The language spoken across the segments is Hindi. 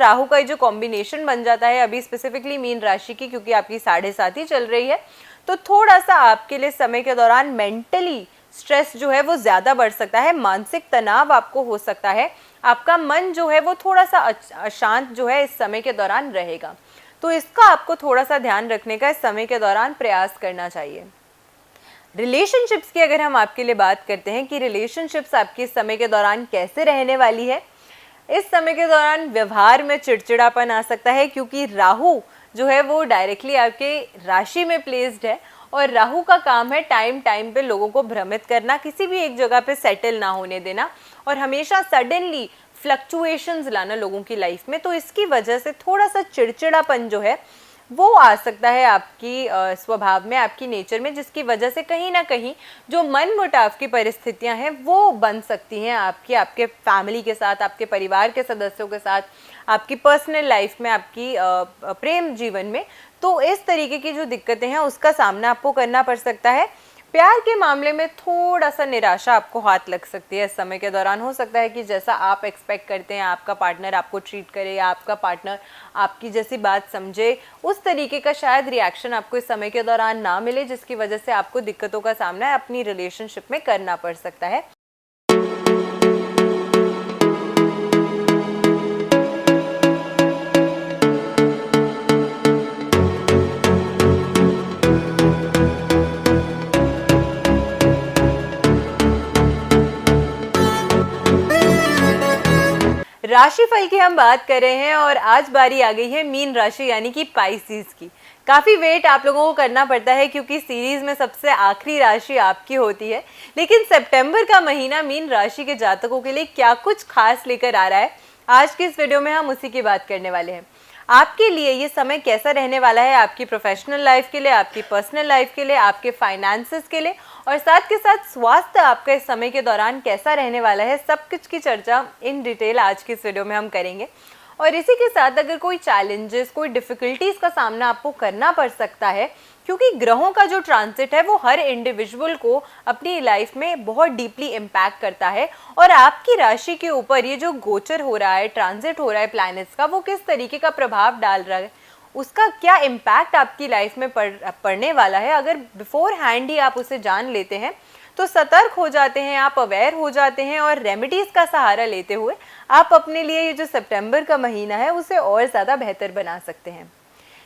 राहु का जो कॉम्बिनेशन बन जाता है अभी स्पेसिफिकली मीन राशि की, क्योंकि आपकी 7.5 ही चल रही है, तो थोड़ा सा आपके लिए समय के दौरान मेंटली स्ट्रेस जो है वो ज़्यादा बढ़ सकता है, मानसिक तनाव आपको हो सकता है, आपका मन जो है वो थोड़ा सा अशांत जो है इस समय के दौरान रहेगा। तो इसका आपको थोड़ा सा ध्यान रखने का इस समय के दौरान प्रयास करना चाहिए। रिलेशनशिप्स की अगर हम आपके लिए बात करते हैं कि रिलेशनशिप्स आपकी इस समय के दौरान कैसे रहने वाली है, इस समय के दौरान व्यवहार में चिड़चिड़ापन आ सकता है, क्योंकि राहु जो है वो डायरेक्टली आपके राशि में प्लेस्ड है और राहु का काम है टाइम टाइम पे लोगों को भ्रमित करना, किसी भी एक जगह पे सेटल ना होने देना और हमेशा सडनली फ्लक्चुएशंस लाना लोगों की लाइफ में। तो इसकी वजह से थोड़ा सा चिड़चिड़ापन जो है वो आ सकता है आपकी स्वभाव में, आपकी नेचर में, जिसकी वजह से कहीं ना कहीं जो मन मुटाव की परिस्थितियां हैं वो बन सकती हैं आपके फैमिली के साथ, आपके परिवार के सदस्यों के साथ, आपकी पर्सनल लाइफ में, आपकी प्रेम जीवन में। तो इस तरीके की जो दिक्कतें हैं उसका सामना आपको करना पड़ सकता है। प्यार के मामले में थोड़ा सा निराशा आपको हाथ लग सकती है इस समय के दौरान। हो सकता है कि जैसा आप एक्सपेक्ट करते हैं आपका पार्टनर आपको ट्रीट करे या आपका पार्टनर आपकी जैसी बात समझे, उस तरीके का शायद रिएक्शन आपको इस समय के दौरान ना मिले, जिसकी वजह से आपको दिक्कतों का सामना अपनी रिलेशनशिप में करना पड़ सकता है। राशिफल की हम बात कर रहे हैं और आज बारी आ गई है मीन राशि यानी कि पाइसेस की। काफ़ी वेट आप लोगों को करना पड़ता है क्योंकि सीरीज में सबसे आखिरी राशि आपकी होती है, लेकिन सितंबर का महीना मीन राशि के जातकों के लिए क्या कुछ खास लेकर आ रहा है, आज की इस वीडियो में हम उसी की बात करने वाले हैं। आपके लिए ये समय कैसा रहने वाला है, आपकी प्रोफेशनल लाइफ के लिए, आपकी पर्सनल लाइफ के लिए, आपके फाइनेंसेस के लिए और साथ के साथ स्वास्थ्य आपका इस समय के दौरान कैसा रहने वाला है, सब कुछ की चर्चा इन डिटेल आज की इस वीडियो में हम करेंगे। और इसी के साथ अगर कोई चैलेंजेस, कोई डिफ़िकल्टीज़ का सामना आपको करना पड़ सकता है, क्योंकि ग्रहों का जो ट्रांजिट है वो हर इंडिविजुअल को अपनी लाइफ में बहुत डीपली इम्पैक्ट करता है और आपकी राशि के ऊपर ये जो गोचर हो रहा है, ट्रांजिट हो रहा है प्लैनेट्स का, वो किस तरीके का प्रभाव डाल रहा है, उसका क्या इम्पैक्ट आपकी लाइफ में पड़ने वाला है, अगर बिफोर हैंड ही आप उसे जान लेते हैं तो सतर्क हो जाते हैं, आप अवेयर हो जाते हैं और रेमेडीज़ का सहारा लेते हुए आप अपने लिए ये जो सितंबर का महीना है उसे और ज़्यादा बेहतर बना सकते हैं।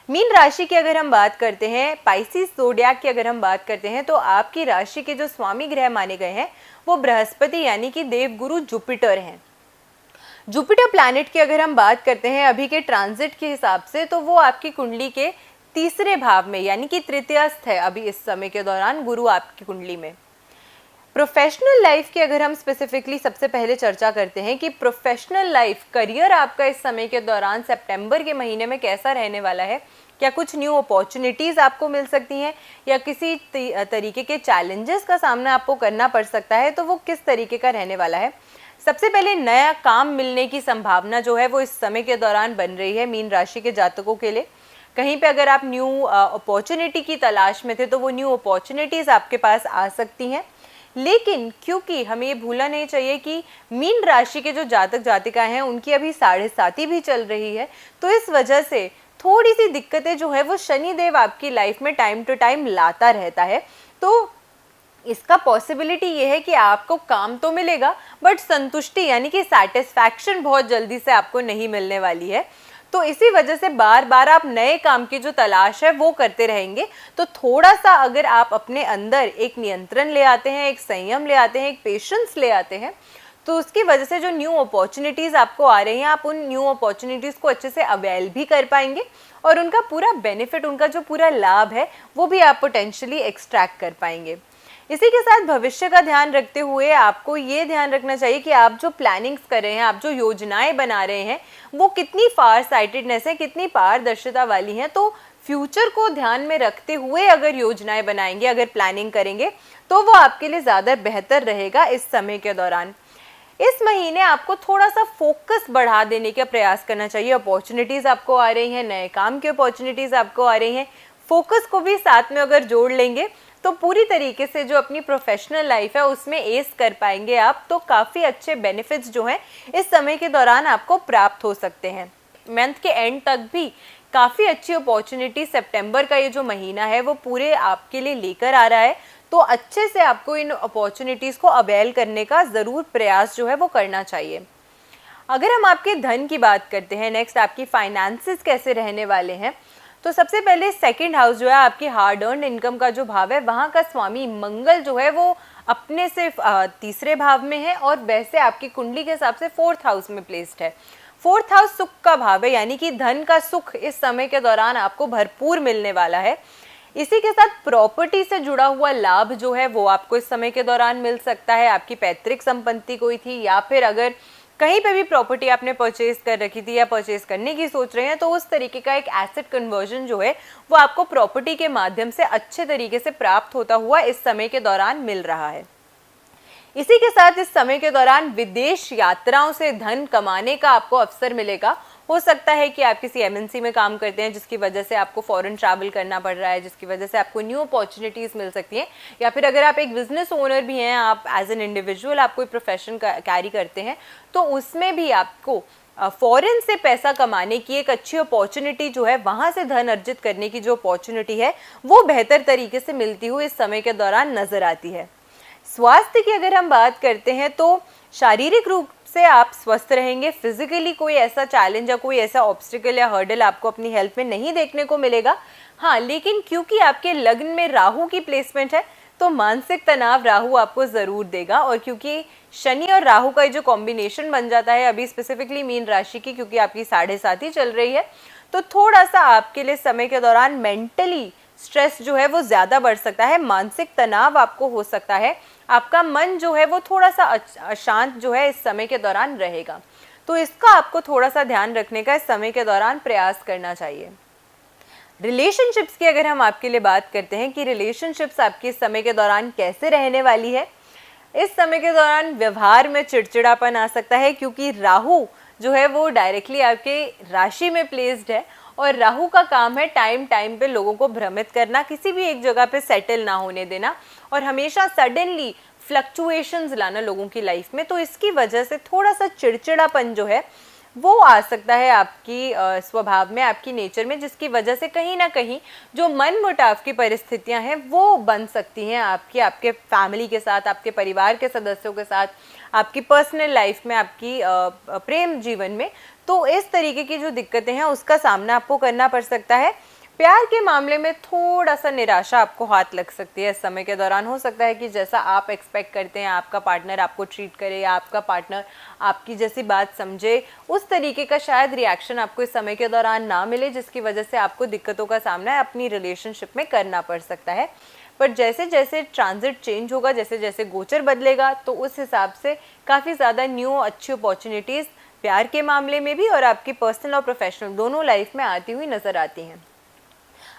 मीन राशि की अगर हम बात करते हैं, पाइसेस ज़ोडिएक की अगर हम बात करते हैं, तो आपकी राशि के जो स्वामी ग्रह माने गए हैं वो बृहस्पति यानी कि देवगुरु जुपिटर हैं। जुपिटर प्लैनेट की अगर हम बात करते हैं अभी के ट्रांजिट के हिसाब से, तो वो आपकी कुंडली के तीसरे भाव में यानी कि तृतीयस्थ है अभी इस समय के दौरान गुरु आपकी कुंडली में। प्रोफेशनल लाइफ की अगर हम स्पेसिफिकली सबसे पहले चर्चा करते हैं कि प्रोफेशनल लाइफ, करियर आपका इस समय के दौरान सितंबर के महीने में कैसा रहने वाला है, क्या कुछ न्यू अपॉर्चुनिटीज़ आपको मिल सकती हैं या किसी तरीके के चैलेंजेस का सामना आपको करना पड़ सकता है, तो वो किस तरीके का रहने वाला है। सबसे पहले नया काम मिलने की संभावना जो है वो इस समय के दौरान बन रही है मीन राशि के जातकों के लिए। कहीं पे अगर आप न्यू अपॉर्चुनिटी की तलाश में थे तो वो न्यू अपॉर्चुनिटीज़ आपके पास आ सकती हैं, लेकिन क्योंकि हमें ये भूलना नहीं चाहिए कि मीन राशि के जो जातक जातिका हैं उनकी अभी 7.5 भी चल रही है, तो इस वजह से थोड़ी सी दिक्कतें जो है वो शनिदेव आपकी लाइफ में टाइम टू टाइम लाता रहता है। तो इसका पॉसिबिलिटी ये है कि आपको काम तो मिलेगा बट संतुष्टि यानी कि सेटिस्फैक्शन बहुत जल्दी से आपको नहीं मिलने वाली है। तो इसी वजह से बार बार आप नए काम की जो तलाश है वो करते रहेंगे। तो थोड़ा सा अगर आप अपने अंदर एक नियंत्रण ले आते हैं, एक संयम ले आते हैं, एक पेशेंस ले आते हैं, तो उसकी वजह से जो न्यू अपॉर्चुनिटीज़ आपको आ रही हैं, आप उन न्यू अपॉर्चुनिटीज़ को अच्छे से अवेल भी कर पाएंगे और उनका पूरा बेनिफिट, उनका जो पूरा लाभ है वो भी आप पोटेंशियली एक्सट्रैक्ट कर पाएंगे। इसी के साथ भविष्य का ध्यान रखते हुए आपको ये ध्यान रखना चाहिए कि आप जो प्लानिंग्स कर रहे हैं, आप जो योजनाएं बना रहे हैं, वो कितनी फार साइटेडनेस है, कितनी पारदर्शिता वाली हैं। तो फ्यूचर को ध्यान में रखते हुए अगर योजनाएं बनाएंगे, अगर प्लानिंग करेंगे, तो वो आपके लिए ज़्यादा बेहतर रहेगा इस समय के दौरान। इस महीने आपको थोड़ा सा फोकस बढ़ा देने का प्रयास करना चाहिए। अपॉर्चुनिटीज़ आपको आ रही हैं, नए काम की अपॉर्चुनिटीज़ आपको आ रही हैं, फोकस को भी साथ में अगर जोड़ लेंगे तो पूरी तरीके से जो अपनी प्रोफेशनल लाइफ है उसमें एस कर पाएंगे आप। तो काफ़ी अच्छे बेनिफिट्स जो हैं इस समय के दौरान आपको प्राप्त हो सकते हैं। मंथ के एंड तक भी काफ़ी अच्छी अपॉर्चुनिटी सितंबर का ये जो महीना है वो पूरे आपके लिए लेकर आ रहा है। तो अच्छे से आपको इन अपॉर्चुनिटीज़ को अवेल करने का ज़रूर प्रयास जो है वो करना चाहिए। अगर हम आपके धन की बात करते हैं, नेक्स्ट आपकी फाइनेंसेस कैसे रहने वाले हैं, तो सबसे पहले सेकंड हाउस जो है आपकी हार्ड अर्न इनकम का जो भाव है, वहाँ का स्वामी मंगल जो है वो अपने से तीसरे भाव में है और वैसे आपकी कुंडली के हिसाब से फोर्थ हाउस में प्लेस्ड है। फोर्थ हाउस सुख का भाव है, यानी कि धन का सुख इस समय के दौरान आपको भरपूर मिलने वाला है। इसी के साथ प्रॉपर्टी से जुड़ा हुआ लाभ जो है वो आपको इस समय के दौरान मिल सकता है। आपकी पैतृक संपत्ति कोई थी या फिर अगर कहीं पे भी प्रॉपर्टी आपने परचेज कर रखी थी या परचेज करने की सोच रहे हैं, तो उस तरीके का एक एसेट कन्वर्जन जो है वो आपको प्रॉपर्टी के माध्यम से अच्छे तरीके से प्राप्त होता हुआ इस समय के दौरान मिल रहा है। इसी के साथ इस समय के दौरान विदेश यात्राओं से धन कमाने का आपको अवसर मिलेगा। हो सकता है कि आप किसी एमएनसी में काम करते हैं जिसकी वजह से आपको फॉरेन ट्रैवल करना पड़ रहा है, जिसकी वजह से आपको न्यू अपॉर्चुनिटीज़ मिल सकती हैं, या फिर अगर आप एक बिजनेस ओनर भी हैं, आप एज एन इंडिविजुअल आप कोई प्रोफेशन कैरी करते हैं, तो उसमें भी आपको फॉरेन से पैसा कमाने की एक अच्छी अपॉर्चुनिटी जो है, वहाँ से धन अर्जित करने की जो अपॉर्चुनिटी है वो बेहतर तरीके से मिलती हुई इस समय के दौरान नजर आती है। स्वास्थ्य की अगर हम बात करते हैं तो शारीरिक रूप से आप स्वस्थ रहेंगे। फिजिकली कोई ऐसा चैलेंज या कोई ऐसा ऑब्स्टिकल या हर्डल आपको अपनी हेल्थ में नहीं देखने को मिलेगा। हाँ, लेकिन क्योंकि आपके लग्न में राहु की प्लेसमेंट है तो मानसिक तनाव राहु आपको ज़रूर देगा, और क्योंकि शनि और राहु का जो कॉम्बिनेशन बन जाता है अभी स्पेसिफिकली मीन राशि की, क्योंकि आपकी 7.5 ही चल रही है, तो थोड़ा सा आपके लिए समय के दौरान मेंटली स्ट्रेस जो है वो ज़्यादा बढ़ सकता है, मानसिक तनाव आपको हो सकता है, आपका मन जो है वो थोड़ा सा अशांत जो है इस समय के दौरान रहेगा। तो इसका आपको थोड़ा सा ध्यान रखने का इस समय के दौरान प्रयास करना चाहिए। रिलेशनशिप्स की अगर हम आपके लिए बात करते हैं कि रिलेशनशिप्स आपकी इस समय के दौरान कैसे रहने वाली है, इस समय के दौरान व्यवहार में चिड़चिड़ापन आ सकता है, क्योंकि राहु जो है वो डायरेक्टली आपके राशि में प्लेस्ड है और राहु का काम है टाइम टाइम पे लोगों को भ्रमित करना, किसी भी एक जगह पे सेटल ना होने देना और हमेशा सडनली फ्लक्चुएशंस लाना लोगों की लाइफ में। तो इसकी वजह से थोड़ा सा चिड़चिड़ापन जो है वो आ सकता है आपकी स्वभाव में, आपकी नेचर में, जिसकी वजह से कहीं ना कहीं जो मन मुटाव की परिस्थितियां हैं वो बन सकती हैं आपके फैमिली के साथ, आपके परिवार के सदस्यों के साथ, आपकी पर्सनल लाइफ में, आपकी प्रेम जीवन में। तो इस तरीके की जो दिक्कतें हैं उसका सामना आपको करना पड़ सकता है। प्यार के मामले में थोड़ा सा निराशा आपको हाथ लग सकती है इस समय के दौरान। हो सकता है कि जैसा आप एक्सपेक्ट करते हैं आपका पार्टनर आपको ट्रीट करे या आपका पार्टनर आपकी जैसी बात समझे, उस तरीके का शायद रिएक्शन आपको इस समय के दौरान ना मिले, जिसकी वजह से आपको दिक्कतों का सामना अपनी रिलेशनशिप में करना पड़ सकता है। पर जैसे जैसे ट्रांजिट चेंज होगा, जैसे जैसे गोचर बदलेगा, तो उस हिसाब से काफ़ी ज़्यादा न्यू अच्छी अपॉर्चुनिटीज़ प्यार के मामले में भी और आपकी पर्सनल और प्रोफेशनल दोनों लाइफ में आती हुई नज़र आती हैं।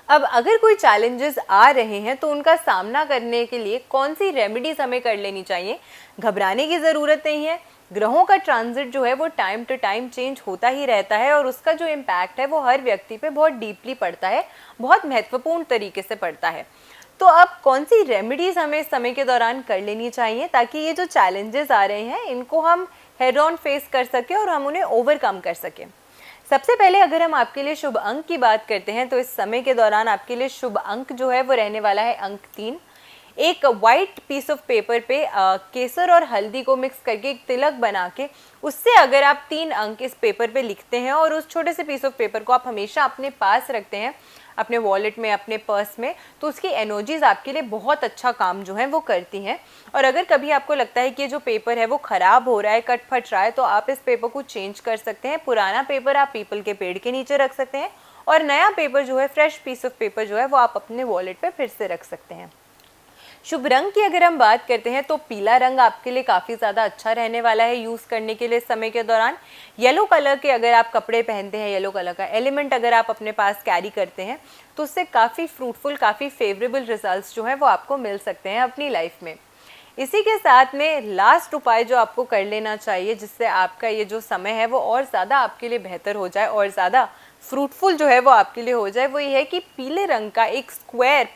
अब अगर कोई चैलेंजेस आ रहे हैं तो उनका सामना करने के लिए कौन सी रेमेडीज हमें कर लेनी चाहिए? घबराने की ज़रूरत नहीं है। ग्रहों का ट्रांजिट जो है वो टाइम टू टाइम चेंज होता ही रहता है और उसका जो इम्पैक्ट है वो हर व्यक्ति पे बहुत डीपली पड़ता है, बहुत महत्वपूर्ण तरीके से पड़ता है। तो अब कौन सी रेमेडीज़ हमें इस समय के दौरान कर लेनी चाहिए ताकि ये जो चैलेंजेस आ रहे हैं इनको हम हेड ऑन फेस कर सकें और हम उन्हें ओवरकम कर सकें? सबसे पहले अगर हम आपके लिए शुभ अंक की बात करते हैं तो इस समय के दौरान आपके लिए शुभ अंक जो है वो रहने वाला है अंक 3। एक वाइट पीस ऑफ पेपर पे केसर और हल्दी को मिक्स करके एक तिलक बना के उससे अगर आप 3 अंक इस पेपर पे लिखते हैं और उस छोटे से पीस ऑफ पेपर को आप हमेशा अपने पास रखते हैं, अपने वॉलेट में, अपने पर्स में, तो उसकी एनर्जीज आपके लिए बहुत अच्छा काम जो है वो करती हैं। और अगर कभी आपको लगता है कि ये जो पेपर है वो ख़राब हो रहा है, कट फट रहा है, तो आप इस पेपर को चेंज कर सकते हैं। पुराना पेपर आप पीपल के पेड़ के नीचे रख सकते हैं और नया पेपर जो है, फ्रेश पीस ऑफ पेपर जो है वो आप अपने वॉलेट पे फिर से रख सकते हैं। शुभ रंग की अगर हम बात करते हैं तो पीला रंग आपके लिए काफ़ी ज़्यादा अच्छा रहने वाला है यूज़ करने के लिए समय के दौरान। येलो कलर के अगर आप कपड़े पहनते हैं, येलो कलर का एलिमेंट अगर आप अपने पास कैरी करते हैं तो उससे काफ़ी फ्रूटफुल, काफ़ी फेवरेबल रिजल्ट्स जो हैं वो आपको मिल सकते हैं अपनी लाइफ में। इसी के साथ में लास्ट उपाय जो आपको कर लेना चाहिए जिससे आपका ये जो समय है वो और ज़्यादा आपके लिए बेहतर हो जाए और ज़्यादा फ्रूटफुल जो है वो आपके लिए हो जाए, वो ये है कि पीले रंग का एक स्क्वायर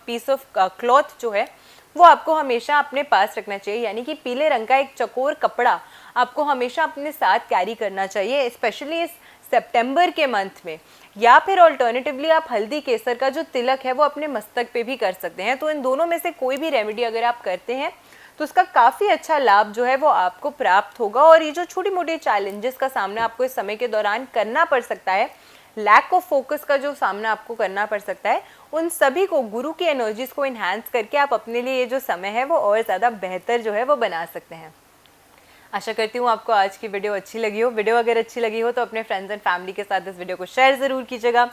पीस ऑफ क्लॉथ जो है वो आपको हमेशा अपने पास रखना चाहिए। यानी कि पीले रंग का एक चकोर कपड़ा आपको हमेशा अपने साथ कैरी करना चाहिए, स्पेशली इस सितंबर के मंथ में, या फिर ऑल्टरनेटिवली आप हल्दी केसर का जो तिलक है वो अपने मस्तक पे भी कर सकते हैं। तो इन दोनों में से कोई भी रेमेडी अगर आप करते हैं तो उसका काफ़ी अच्छा लाभ जो है वो आपको प्राप्त होगा। और ये जो छोटी मोटी चैलेंजेस का सामना आपको इस समय के दौरान करना पड़ सकता है, लैक ऑफ फोकस का जो सामना आपको करना पड़ सकता है, उन सभी को गुरु की एनर्जीज को इन्हांस करके आप अपने लिए ये जो समय है वो और ज़्यादा बेहतर जो है वो बना सकते हैं। आशा करती हूँ आपको आज की वीडियो अच्छी लगी हो। वीडियो अगर अच्छी लगी हो तो अपने फ्रेंड्स एंड फैमिली के साथ इस वीडियो को शेयर ज़रूर कीजिएगा,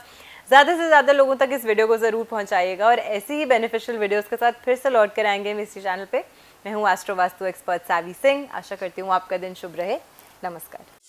ज़्यादा से ज़्यादा लोगों तक इस वीडियो को ज़रूर पहुँचाइएगा। और ऐसी ही बेनिफिशियल वीडियोज़ के साथ फिर से लौट कर आएंगे इसी चैनल पर। मैं हूँ एस्ट्रो वास्तु एक्सपर्ट सावी सिंह। आशा करती हूँ आपका दिन शुभ रहे। नमस्कार।